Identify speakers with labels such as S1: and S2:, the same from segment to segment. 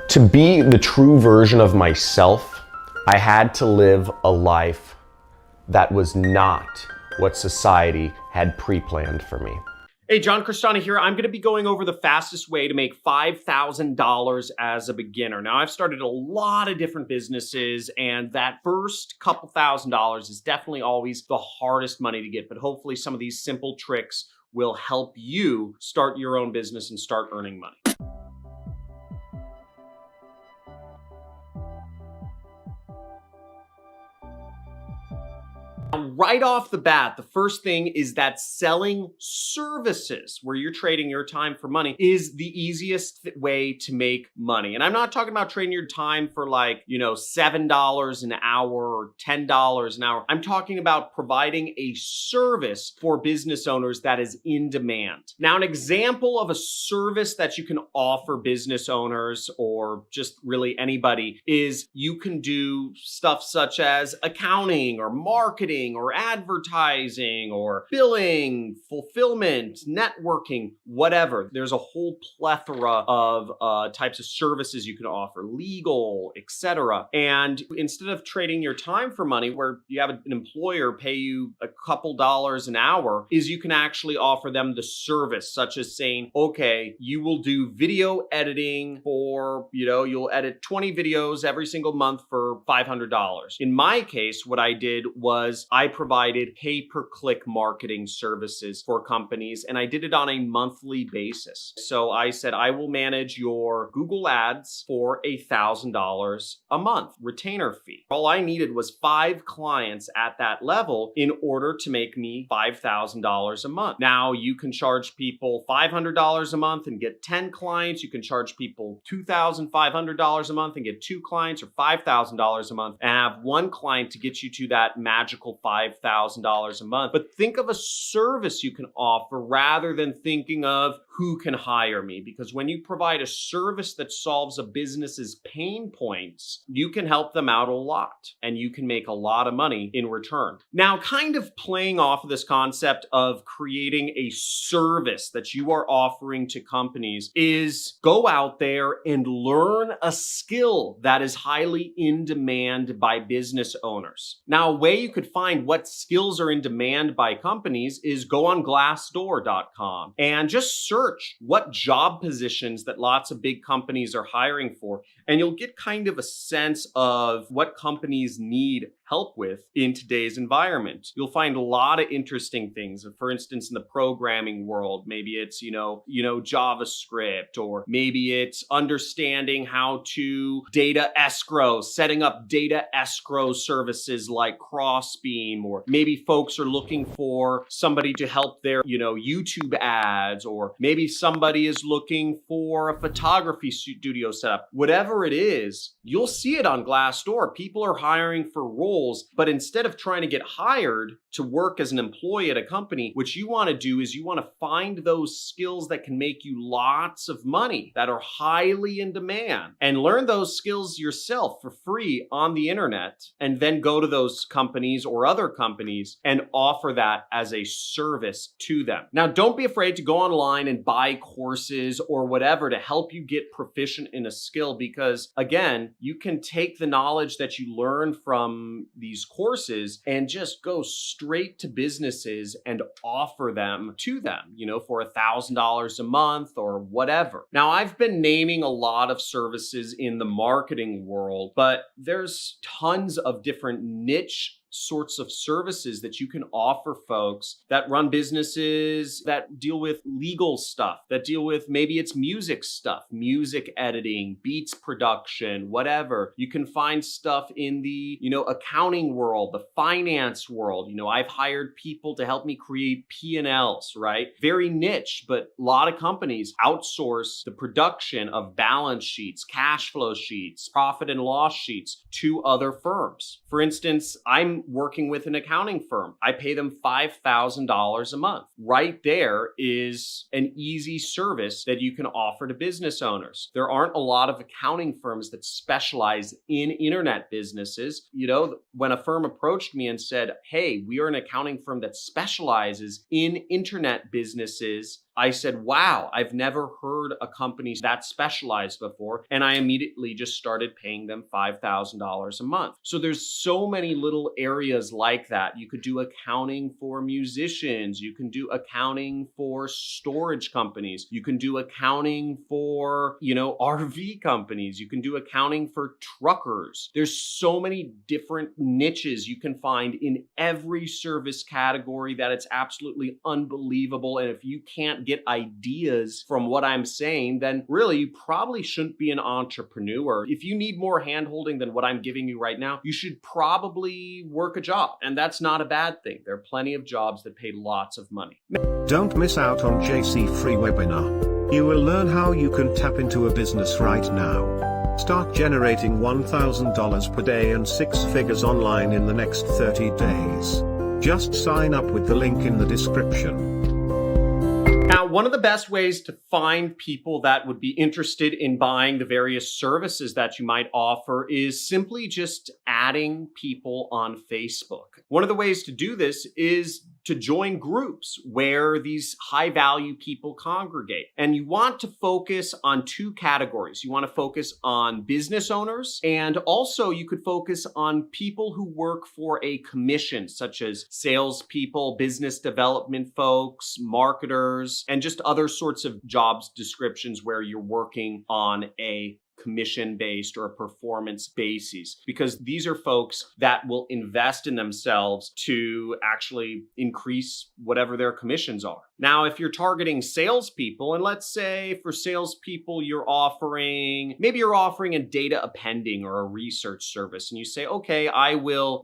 S1: To be the true version of myself, I had to live a life that was not what society had pre-planned for me.
S2: Hey, John Crestani here. I'm going to be going over the fastest way to make $5,000 as a beginner. Now, I've started a lot of different businesses, and that first couple $1,000s is definitely always the hardest money to get, but hopefully some of these simple tricks will help you start your own business and start earning money. Right off the bat, the first thing is that selling services, where you're trading your time for money, is the easiest way to make money. And I'm not talking about trading your time for $7 an hour or $10 an hour. I'm talking about providing a service for business owners that is in demand. Now, an example of a service that you can offer business owners or just really anybody is you can do stuff such as accounting or marketing or advertising or billing, fulfillment, networking, whatever. There's a whole plethora of types of services you can offer, legal, etc. And instead of trading your time for money, where you have an employer pay you a couple dollars an hour, is you can actually offer them the service, such as saying, okay, you will do video editing for, you'll edit 20 videos every single month for $500. In my case, what I did was I provided pay-per-click marketing services for companies, and I did it on a monthly basis. So I said, I will manage your Google ads for $1,000 a month, retainer fee. All I needed was 5 clients at that level in order to make me $5,000 a month. Now you can charge people $500 a month and get 10 clients. You can charge people $2,500 a month and get 2 clients, or $5,000 a month and have 1 client to get you to that magical $5,000 a month. But think of a service you can offer rather than thinking of who can hire me, because when you provide a service that solves a business's pain points, you can help them out a lot and you can make a lot of money in return. Now, kind of playing off of this concept of creating a service that you are offering to companies is go out there and learn a skill that is highly in demand by business owners. Now, a way you could find what skills are in demand by companies is go on glassdoor.com and just search what job positions that lots of big companies are hiring for, and you'll get kind of a sense of what companies need help with in today's environment. You'll find a lot of interesting things. For instance, in the programming world, maybe it's, JavaScript, or maybe it's understanding how to data escrow, setting up data escrow services like Crossbeam, or maybe folks are looking for somebody to help their, YouTube ads, or maybe somebody is looking for a photography studio setup. Whatever it is, you'll see it on Glassdoor. People are hiring for roles, but instead of trying to get hired to work as an employee at a company, what you want to do is you want to find those skills that can make you lots of money, that are highly in demand, and learn those skills yourself for free on the internet, and then go to those companies or other companies and offer that as a service to them. Now, don't be afraid to go online and buy courses or whatever to help you get proficient in a skill, because again, you can take the knowledge that you learn from these courses and just go straight to businesses and offer them to them, for $1,000 a month or whatever. Now, I've been naming a lot of services in the marketing world, but there's tons of different niche sorts of services that you can offer folks that run businesses that deal with legal stuff, that deal with maybe it's music stuff, music editing, beats production, whatever. You can find stuff in the, accounting world, the finance world. I've hired people to help me create P&Ls, right? Very niche, but a lot of companies outsource the production of balance sheets, cash flow sheets, profit and loss sheets to other firms. For instance, I'm I'm working with an accounting firm. I pay them $5,000 a month. Right there is an easy service that you can offer to business owners. There aren't a lot of accounting firms that specialize in internet businesses. You know, when a firm approached me and said, hey, we are an accounting firm that specializes in internet businesses, I said, wow, I've never heard a company that specialized before. And I immediately just started paying them $5,000 a month. So there's so many little areas like that. You could do accounting for musicians. You can do accounting for storage companies. You can do accounting for, RV companies. You can do accounting for truckers. There's so many different niches you can find in every service category that it's absolutely unbelievable. And if you can't get ideas from what I'm saying, then really you probably shouldn't be an entrepreneur. If you need more handholding than what I'm giving you right now, you should probably work a job. And that's not a bad thing. There are plenty of jobs that pay lots of money.
S3: Don't miss out on JC free webinar. You will learn how you can tap into a business right now. Start generating $1,000 per day and 6 figures online in the next 30 days. Just sign up with the link in the description.
S2: Now, one of the best ways to find people that would be interested in buying the various services that you might offer is simply just adding people on Facebook. One of the ways to do this is to join groups where these high-value people congregate. And you want to focus on 2 categories. You want to focus on business owners, and also you could focus on people who work for a commission, such as salespeople, business development folks, marketers, and just other sorts of jobs descriptions where you're working on a commission-based or a performance basis, because these are folks that will invest in themselves to actually increase whatever their commissions are. Now, if you're targeting salespeople, and let's say for salespeople, maybe you're offering a data appending or a research service, and you say, okay, I will,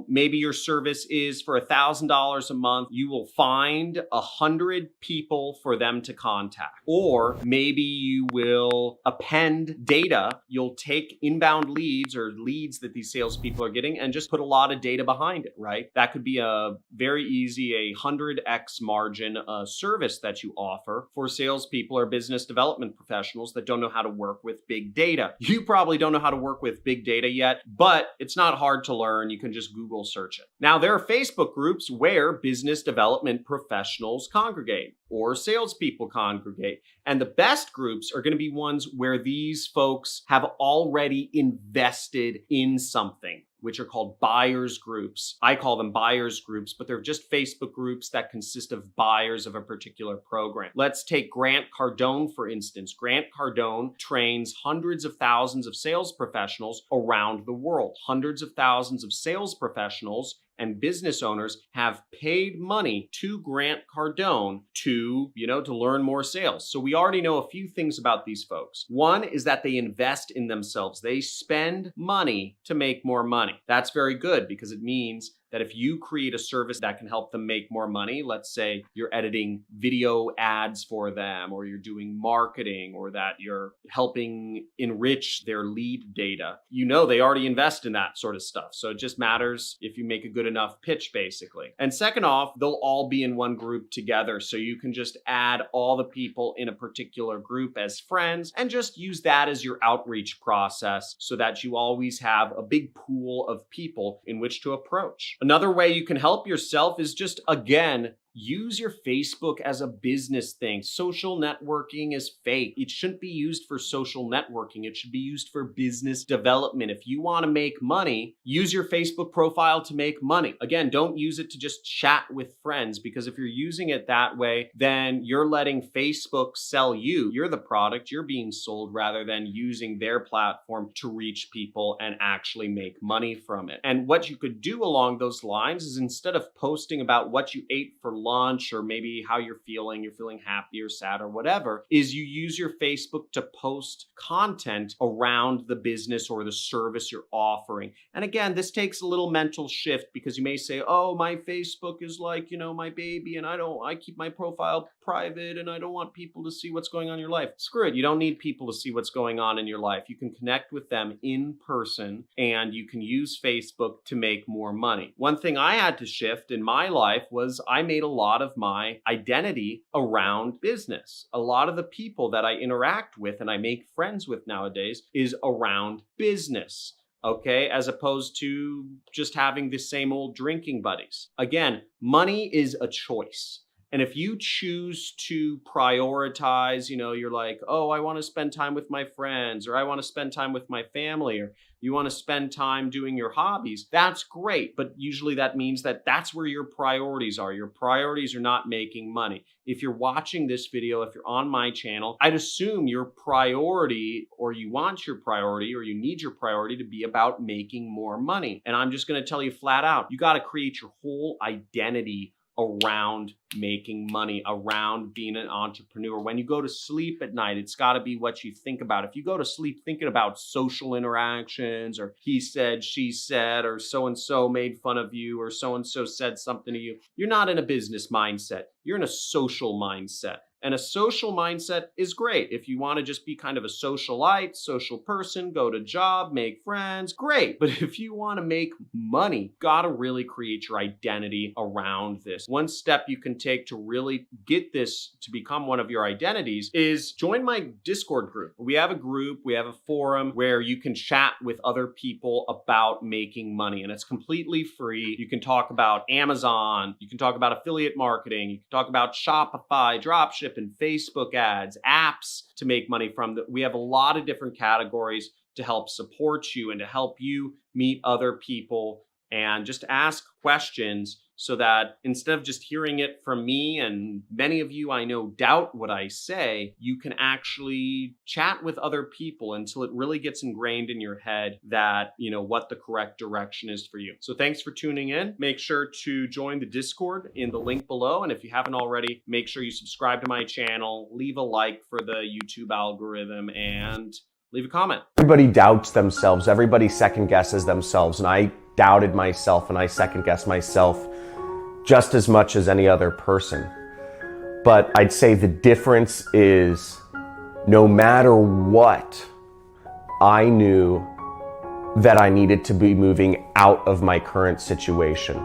S2: maybe your service is for $1,000 a month. You will find 100 people for them to contact. Or maybe you will append data. You'll take inbound leads or leads that these salespeople are getting and just put a lot of data behind it, right? That could be a very easy, 100x margin service that you offer for salespeople or business development professionals that don't know how to work with big data. You probably don't know how to work with big data yet, but it's not hard to learn. You can just Google search it. Now, there are Facebook groups where business development professionals congregate or salespeople congregate. And the best groups are going to be ones where these folks have already invested in something, which are called buyers groups. I call them buyers groups, but they're just Facebook groups that consist of buyers of a particular program. Let's take Grant Cardone, for instance. Grant Cardone trains hundreds of thousands of sales professionals around the world. Hundreds of thousands of sales professionals and business owners have paid money to Grant Cardone to learn more sales. So we already know a few things about these folks. One is that they invest in themselves. They spend money to make more money. That's very good because it means that if you create a service that can help them make more money, let's say you're editing video ads for them, or you're doing marketing, or that you're helping enrich their lead data, they already invest in that sort of stuff. So it just matters if you make a good enough pitch, basically. And second off, they'll all be in one group together. So you can just add all the people in a particular group as friends and just use that as your outreach process so that you always have a big pool of people in which to approach. Another way you can help yourself is just, again, use your Facebook as a business thing. Social networking is fake. It shouldn't be used for social networking. It should be used for business development. If you want to make money, use your Facebook profile to make money. Again, don't use it to just chat with friends, because if you're using it that way, then you're letting Facebook sell you. You're the product. You're being sold rather than using their platform to reach people and actually make money from it. And what you could do along those lines is, instead of posting about what you ate for lunch or maybe how you're feeling happy or sad or whatever, is you use your Facebook to post content around the business or the service you're offering. And again, this takes a little mental shift because you may say, oh, my Facebook is like, my baby, and I keep my profile private and I don't want people to see what's going on in your life. Screw it. You don't need people to see what's going on in your life. You can connect with them in person and you can use Facebook to make more money. One thing I had to shift in my life was I made a lot of my identity around business. A lot of the people that I interact with and I make friends with nowadays is around business. Okay, as opposed to just having the same old drinking buddies. Again, money is a choice. And if you choose to prioritize, you're like, oh, I want to spend time with my friends, or I want to spend time with my family, or you want to spend time doing your hobbies, that's great. But usually that means that that's where your priorities are. Your priorities are not making money. If you're watching this video, if you're on my channel, I'd assume your priority, or you want your priority, or you need your priority to be about making more money. And I'm just going to tell you flat out, you got to create your whole identity around making money, around being an entrepreneur. When you go to sleep at night, it's got to be what you think about. If you go to sleep thinking about social interactions, or he said, she said, or so-and-so made fun of you, or so-and-so said something to you, you're not in a business mindset. You're in a social mindset. And a social mindset is great. If you want to just be kind of a socialite, social person, go to job, make friends, great. But if you want to make money, got to really create your identity around this. One step you can take to really get this to become one of your identities is join my Discord group. We have a forum where you can chat with other people about making money, and it's completely free. You can talk about Amazon, you can talk about affiliate marketing, you can talk about Shopify, dropship, and Facebook ads, apps to make money from. We have a lot of different categories to help support you and to help you meet other people and just ask questions so that instead of just hearing it from me, and many of you I know doubt what I say, you can actually chat with other people until it really gets ingrained in your head that, what the correct direction is for you. So thanks for tuning in. Make sure to join the Discord in the link below. And if you haven't already, make sure you subscribe to my channel, leave a like for the YouTube algorithm, and leave a comment.
S1: Everybody doubts themselves. Everybody second guesses themselves. And I doubted myself and I second guessed myself just as much as any other person. But I'd say the difference is no matter what, I knew that I needed to be moving out of my current situation.